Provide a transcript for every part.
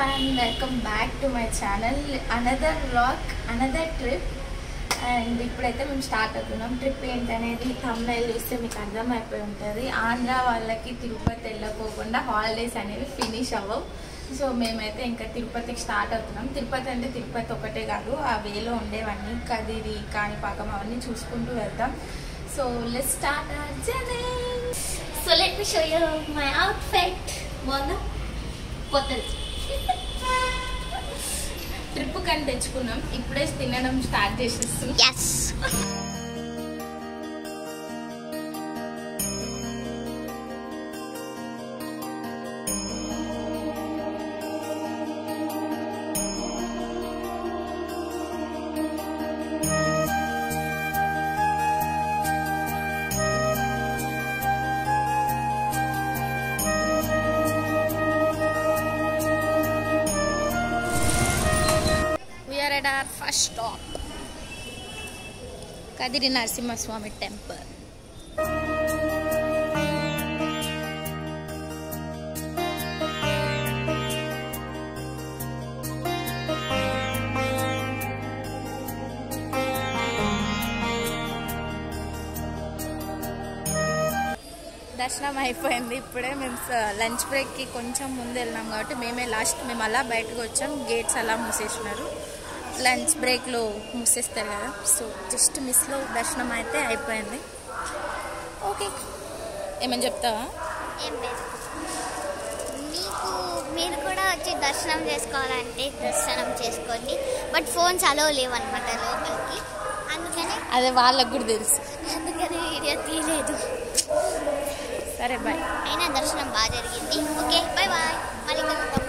everyone, welcome back to my channel. Another vlog, another trip. And ఇప్పుడైతే మేము start అవుతున్నాం. Trip ఏంటనేది thumbnail చూస్తే మీకు అర్థమైపోయి ఉంటుంది. ఆంధ్ర వాళ్ళకి తిరుపతి వెళ్ళకోకుండా హాలిడేస్ అనేవి ఫినిష్ అవ్వవు. సో మేమైతే ఇంకా తిరుపతికి స్టార్ట్ అవుతున్నాం. తిరుపతి అంటే తిరుపతి ఒకటే కాదు, ఆ వేలో ఉండేవన్నీ కదిరి కాణిపాకం అవన్నీ చూసుకుంటూ వెళ్తాం. So let's start our journey. So let me show you my outfit. బాగుందా? కొత్తది ట్రిప్ కానీ తెచ్చుకున్నాం. ఇప్పుడే తినడం స్టార్ట్ చేసేస్తున్నాం. Yes our first stop, Kadiri Narasimha Swami temple. దర్శనం అయిపోయింది. ఇప్పుడే మేము లంచ్ బ్రేక్కి కొంచెం ముందు వెళ్ళినాం కాబట్టి మేమే లాస్ట్. మేము అలా బయటకు వచ్చాం, గేట్స్ అలా మూసేసినారు. లంచ్ బ్రేక్లో మూసేస్తారు కదా, సో జస్ట్ మిస్లో దర్శనం అయితే అయిపోయింది. ఓకే, ఏమని చెప్తావా? ఏం లేదు, మీరు కూడా వచ్చి దర్శనం చేసుకోవాలంటే దర్శనం చేసుకోండి. బట్ ఫోన్స్ అలో లేవన్నమాట లోపలికి, అందుకని అదే వాళ్ళకు కూడా తెలుసు, అందుకని వీడియో తీయలేదు. సరే బాయ్. అయినా దర్శనం బాగా జరిగింది. ఓకే బాయ్ బాయ్, మళ్ళీ కలుద్దాం.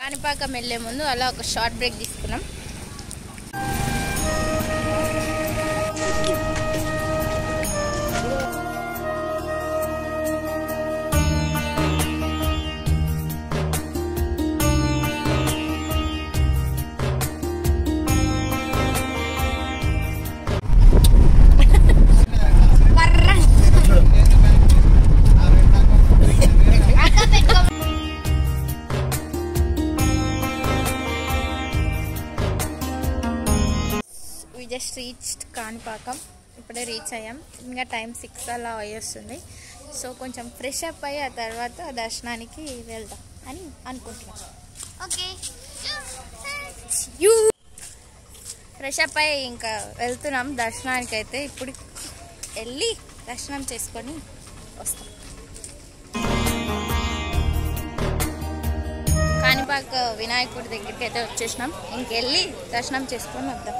కాణిపాకం వెళ్ళే ముందు అలా ఒక షార్ట్ బ్రేక్ తీసుకున్నాం. Just reached Kanipakam. ఇప్పుడే రీచ్ అయ్యాం. ఇంకా టైం 6 అలా అయ్యేస్తుంది. సో కొంచెం ఫ్రెష్ అప్ అయ్యి ఆ తర్వాత దర్శనానికి వెళ్దాం అని అనుకుంటున్నాం. ఓకే, ఫ్రెష్ అప్ అయ్యి ఇంకా వెళ్తున్నాం దర్శనానికి. అయితే ఇప్పుడు వెళ్ళి దర్శనం చేసుకొని వస్తాం. కాణిపాక వినాయకుడి దగ్గరికి అయితే వచ్చేసినాం. ఇంకెళ్ళి దర్శనం చేసుకొని వద్దాం.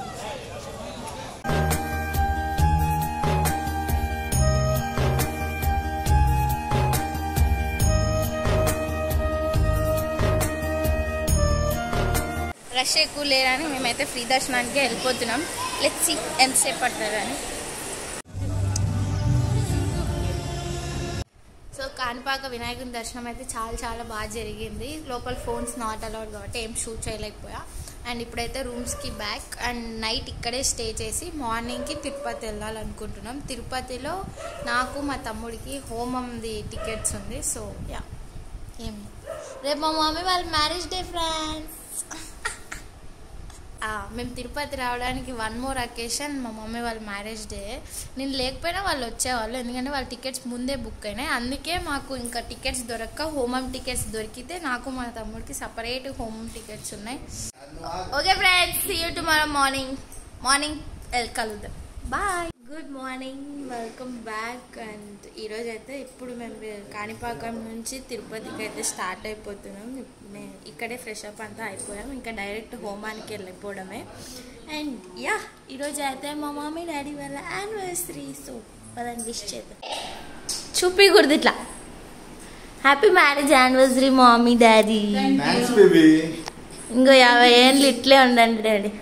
రష్ ఎక్కువ లేరని మేమైతే ఫ్రీ దర్శనానికి వెళ్ళిపోతున్నాం. లెట్స్ సీ ఎంతసేపు పడతారని. సో కాణిపాక వినాయకుని దర్శనం అయితే చాలా బాగా జరిగింది. లోపల ఫోన్స్ నాట్ అలౌడ్ కాబట్టి ఏం షూట్ చేయలేకపోయా. అండ్ ఇప్పుడైతే రూమ్స్కి బ్యాక్. అండ్ నైట్ ఇక్కడే స్టే చేసి మార్నింగ్కి తిరుపతి వెళ్ళాలనుకుంటున్నాం. తిరుపతిలో నాకు మా తమ్ముడికి హోమంది టికెట్స్ ఉంది. సో యా, ఏం రేపు మా మమ్మీ వాళ్ళ మ్యారేజ్ డే ఫ్రెండ్స్. మేము తిరుపతి రావడానికి వన్ మోర్ అకేషన్ మా మమ్మీ వాళ్ళ మ్యారేజ్ డే. నేను లేకపోయినా వాళ్ళు వచ్చేవాళ్ళు, ఎందుకంటే వాళ్ళ టికెట్స్ ముందే బుక్ అయినాయి. అందుకే మాకు ఇంకా టికెట్స్ దొరక్క హోమం టికెట్స్ దొరికితే నాకు మా తమ్ముడికి సపరేట్ హోమం టికెట్స్ ఉన్నాయి. Okay friends, see you tomorrow morning కలుద్దాం. Bye, good morning, welcome back. And ఈరోజు అయితే ఇప్పుడు మేము కాణిపాకం నుంచి తిరుపతికి అయితే స్టార్ట్ అయిపోతున్నాం. ఇక్కడే ఫ్రెష్ అప్ అంతా అయిపోయాం, ఇంకా డైరెక్ట్ హోమానికి వెళ్ళిపోవడమే. అండ్ యా, ఈరోజు అయితే మా మమ్మీ డాడీ వాళ్ళ యానివర్సరీ. సో వాళ్ళని విష్ చేద్దాం. చూపించకూడదు ఇట్లా. Happy marriage anniversary mummy daddy. ఇంకో 50 ఏళ్ళు ఇట్లే ఉండండి డాడీ.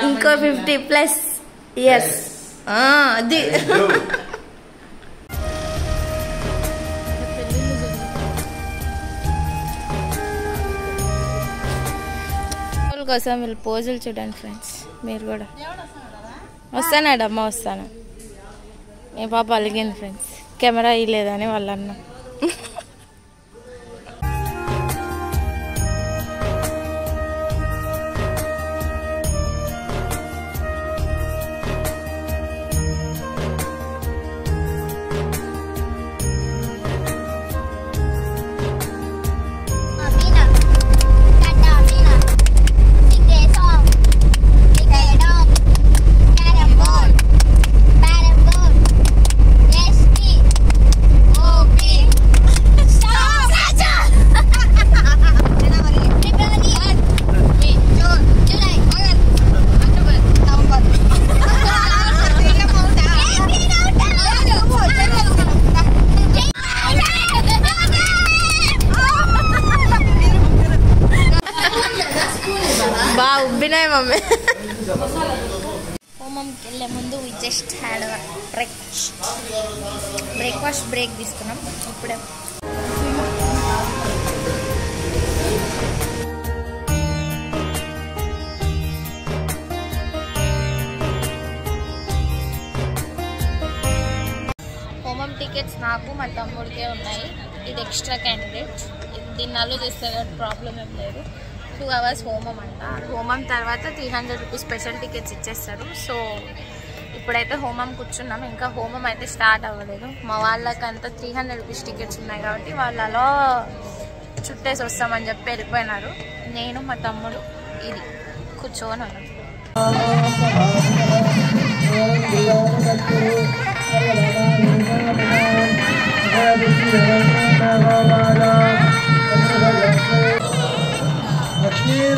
ఇంకో 50+ ఇయర్స్. అది కోసం వీళ్ళు పోజులు చూడండి ఫ్రెండ్స్. మీరు కూడా వస్తానాడమ్మా, వస్తాను. ఏ పాప అలిగింది ఫ్రెండ్స్, కెమెరా ఇవ్వలేదని వాళ్ళు అన్నా. బాగా ఉబ్బినాయి మమ్మీ. హోమంకి వెళ్ళే ముందు we just had breakfast break తీసుకున్నాం ఇప్పుడే. హోమం టికెట్స్ నాకు మా తమ్ముడికే ఉన్నాయి. ఇది ఎక్స్ట్రా క్యాండిడేట్, దీన్ని అలో చేస్తే ప్రాబ్లం ఏం లేదు. 2 hours హోమం అంట. హోమం తర్వాత 300 రూపీస్ స్పెషల్ టికెట్స్ ఇచ్చేస్తారు. సో ఇప్పుడైతే హోమం కూర్చున్నాం, ఇంకా హోమం అయితే స్టార్ట్ అవ్వలేదు. మా వాళ్ళకంతా 300 రూపీస్ టికెట్స్ ఉన్నాయి కాబట్టి వాళ్ళు అలా చుట్టేసి వస్తామని చెప్పి వెళ్ళిపోయినారు. నేను మా తమ్ముడు ఇది కూర్చోని ఉన్నాం.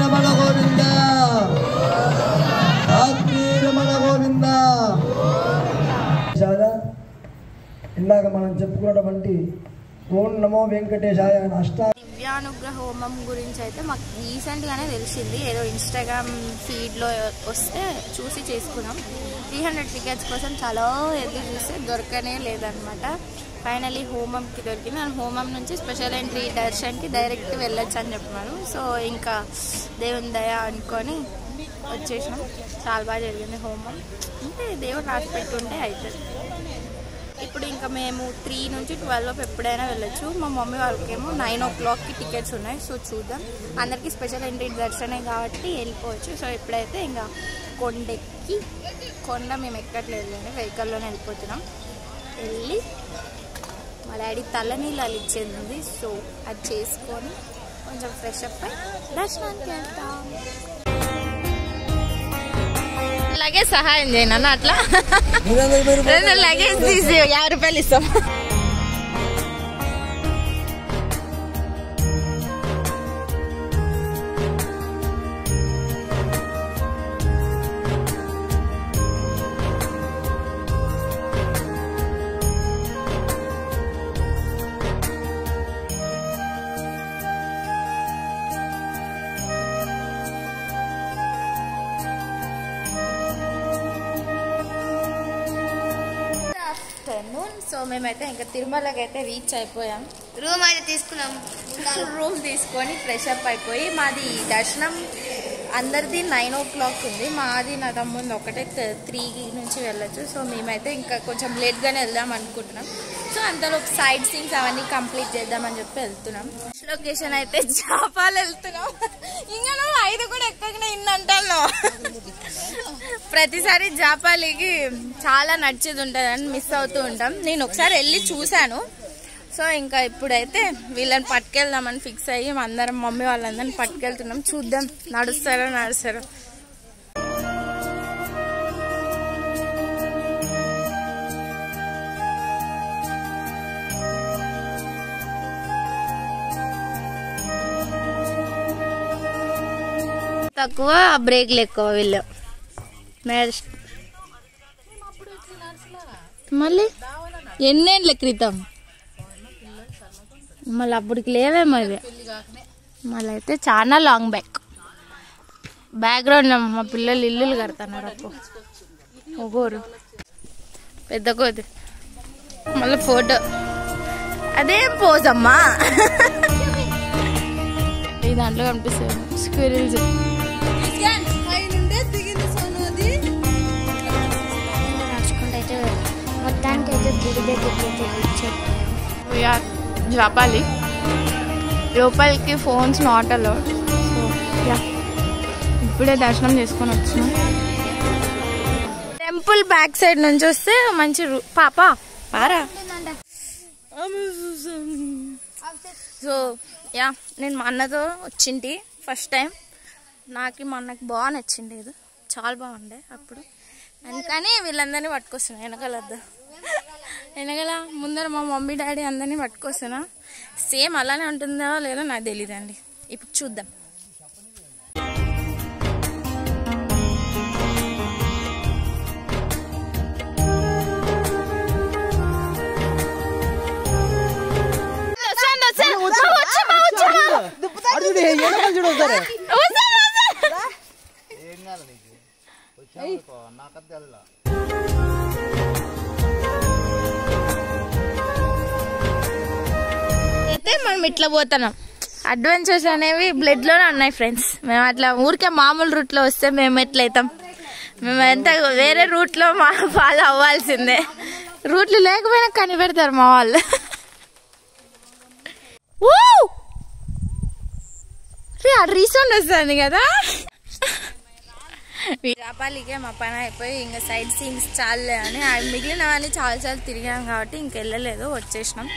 రమణ గోవింద, రమణ గోవింద. ఇందాక మనం చెప్పుకున్నటువంటి ఓం నమో వెంకటేశాయ దివ్యానుగ్రహ హోమం గురించి అయితే మాకు రీసెంట్గానే తెలిసింది. ఏదో ఇన్స్టాగ్రామ్ ఫీడ్లో వస్తే చూసి చేసుకున్నాం. 300 టికెట్స్ కోసం చాలా ఎదురు చూస్తే దొరకనే లేదనమాట. ఫైనలీ హోమంకి దొరికింది. అండ్ హోమం నుంచి స్పెషల్ ఎంట్రీ దర్శన్కి డైరెక్ట్ వెళ్ళొచ్చు అని చెప్పినారు. సో ఇంకా దేవుని దయ అనుకొని వచ్చేసినాం. చాలా బాగా జరిగింది హోమం. అంటే దేవుడు రాసి పెట్టుంటే అవుతుంది. ఇప్పుడు ఇంకా మేము 3 నుంచి 12 ఎప్పుడైనా వెళ్ళొచ్చు. మా మమ్మీ వాళ్ళకేమో 9 o'clockకి టికెట్స్ ఉన్నాయి. సో చూద్దాం. అందరికీ స్పెషల్ ఎంట్రీ దర్శనే కాబట్టి వెళ్ళిపోవచ్చు. సో ఇప్పుడైతే ఇంకా కొండ మేము ఎక్కట్లేదు కానీ వెహికల్లోనే వెళ్ళిపోతున్నాం. వెళ్ళి మా డాడీ తలనీళ్ళు ఇచ్చేది, సో అది చేసుకొని కొంచెం ఫ్రెష్ అప్ అయి దర్శనానికి వెళ్తాం. లగేజ్ సహాయం చేయను అట్లా లగేజ్ తీసి 50 రూపాయలు ఇస్తాం. సో మేమైతే ఇంకా తిరుమలకి అయితే రీచ్ అయిపోయాం. రూమ్ అయితే తీసుకున్నాం. రూమ్ తీసుకొని ఫ్రెష్ అప్ అయిపోయి మాది దర్శనం అందరిది 9 o'clock ఉంది. మాది నా తమ్ముంది ఒకటే 3 నుంచి వెళ్ళొచ్చు. సో మేమైతే ఇంకా కొంచెం లేట్గానే వెళ్దాం అనుకుంటున్నాం. సో అంతలో సైడ్ సీన్స్ అవన్నీ కంప్లీట్ చేద్దామని చెప్పి వెళ్తున్నాం. లొకేషన్ అయితే జాపాలు వెళ్తున్నాం. ఇంకా నువ్వు 5 కూడా ఎక్కడికైనా ఇన్నంటాను. ప్రతిసారి జాపాలికి చాలా నచ్చేది ఉంటుందని మిస్ అవుతూ ఉంటాం. నేను ఒకసారి వెళ్ళి చూశాను. సో ఇంకా ఇప్పుడైతే వీళ్ళని పట్టుకెళ్దామని ఫిక్స్ అయ్యి అందరం మమ్మీ వాళ్ళందరిని పట్టుకెళ్తున్నాం. చూద్దాం నడుస్తారో తక్కువ బ్రేక్లు ఎక్కువ వీళ్ళు. మళ్ళీ ఎన్నేళ్ళ క్రితం మళ్ళీ అప్పటికి లేవేమో ఇవి. మళ్ళీ అయితే చాలా లాంగ్ బ్యాక్గ్రౌండ్ మా పిల్లలు ఇల్లులు కడుతున్నారు. ఒక్కోరు పెద్ద కోతి. మళ్ళీ ఫోటో అదేం పోజమ్మా. ఈ దాంట్లో కనిపిస్తుంది స్క్విరిల్స్. జాపాలి. లోపలికి phones not allowed. So yeah, ఇప్పుడే దర్శనం చేసుకొని వచ్చినాం. టెంపుల్ బ్యాక్ సైడ్ నుంచి వస్తే మంచి పాపా పారా. సో యా, నేను మా అన్నతో వచ్చింటి ఫస్ట్ టైం. నాకు మా అన్నకి బాగా నచ్చింది, ఇది చాలా బాగుండే అప్పుడు. అందుకని వీళ్ళందరినీ పట్టుకొస్తున్నా వెనకాల ముందర మా మమ్మీ డాడీ అందరినీ పట్టుకొస్తున్నా. సేమ్ అలానే ఉంటుందో లేదో నాకు తెలియదండి. ఇప్పుడు చూద్దాం. అయితే మనం ఇట్లా పోతున్నాం. అడ్వెంచర్స్ అనేవి బ్లడ్ లోనే ఉన్నాయి ఫ్రెండ్స్. మేము అట్లా ఊరికే మామూలు రూట్ లో వస్తే మేము ఎట్లయితాం? మేము ఎంత వేరే రూట్ లో ఫాలో అవ్వాల్సిందే. రూట్లు లేకపోయినా కనిపెడతారు మా వాళ్ళు. రీసౌండ్ వస్తుంది కదా. జాపాలికే మా పని అయిపోయి ఇంకా సైడ్ సీన్స్ చాలే అని మిగిలినవన్నీ చాలా తిరిగాం కాబట్టి ఇంకెళ్ళలేదు, వచ్చేసినాం.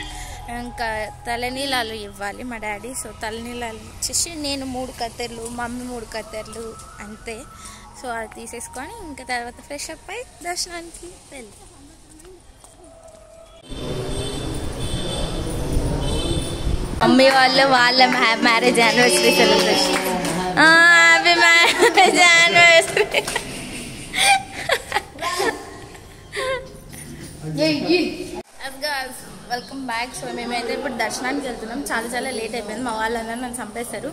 ఇంకా తలనీలాలు ఇవ్వాలి మా డాడీ. సో తలనీలాలు ఇచ్చేసి నేను 3 కత్తెర్లు, మమ్మీ 3 కత్తెర్లు అంతే. సో అది తీసేసుకొని ఇంకా తర్వాత ఫ్రెష్ అప్ అయి దర్శనానికి వెళ్ళి మమ్మీ వాళ్ళ marriage anniversary celebration. Happy marriage anniversary. Welcome back. So మేమైతే ఇప్పుడు దర్శనానికి వెళ్తున్నాం. చాలా లేట్ అయిపోయింది. మా వాళ్ళందరూ నన్ను చంపేస్తారు,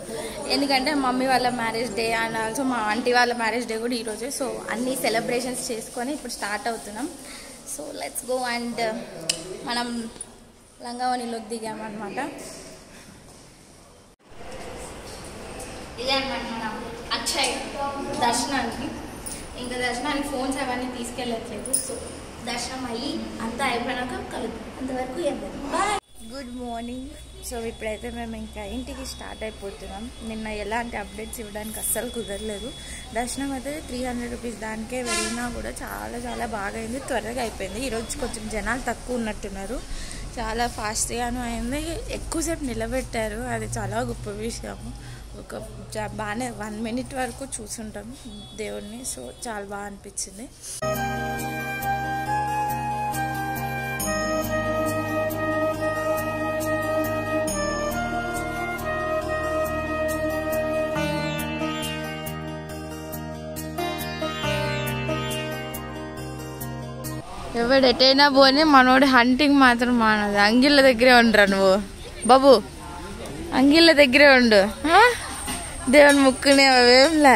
ఎందుకంటే మమ్మీ వాళ్ళ మ్యారేజ్ డే అండ్ ఆల్సో మా ఆంటీ వాళ్ళ మ్యారేజ్ డే కూడా ఈరోజే. సో అన్ని సెలబ్రేషన్స్ చేసుకొని ఇప్పుడు స్టార్ట్ అవుతున్నాం. So let's go. అండ్ మనం లంగావనిలోకి దిగామన్నమాట. ఇదే అనమాట మనం అక్షయ్ దర్శనానికి. ఇంకా దర్శనానికి ఫోన్స్ అవన్నీ తీసుకెళ్ళట్లేదు. సో దర్శనం అయ్యి అంతా అయిపోయినాక కలుద్దాం. అంతవరకు ఏం లేదు. బాయ్. Good morning. సో ఇప్పుడైతే మేము ఇంకా ఇంటికి స్టార్ట్ అయిపోతున్నాం. నిన్న ఎలాంటి అప్డేట్స్ ఇవ్వడానికి అస్సలు కుదరలేదు. దర్శనం అయితే 300 రూపీస్ దానికే వెళ్ళినా కూడా చాలా బాగా అయింది, త్వరగా అయిపోయింది. ఈరోజు కొంచెం జనాలు తక్కువ ఉన్నట్టున్నారు, చాలా ఫాస్ట్గాను అయింది. ఎక్కువసేపు నిలబెట్టారు, అది చాలా గొప్ప విషయము. బాగానే 1 minute వరకు చూసుంటాం దేవుడిని. సో చాలా బాగా అనిపించింది. ఎవడు ఎటైనా పోనీ మనోడు హంటింగ్ మాత్రం మానదు. అంగిళ్ళ దగ్గరే ఉండరా నువ్వు బాబు, అంగిళ్ళ దగ్గరే ఉండు. దేవుని ముక్కునే అవేంలే.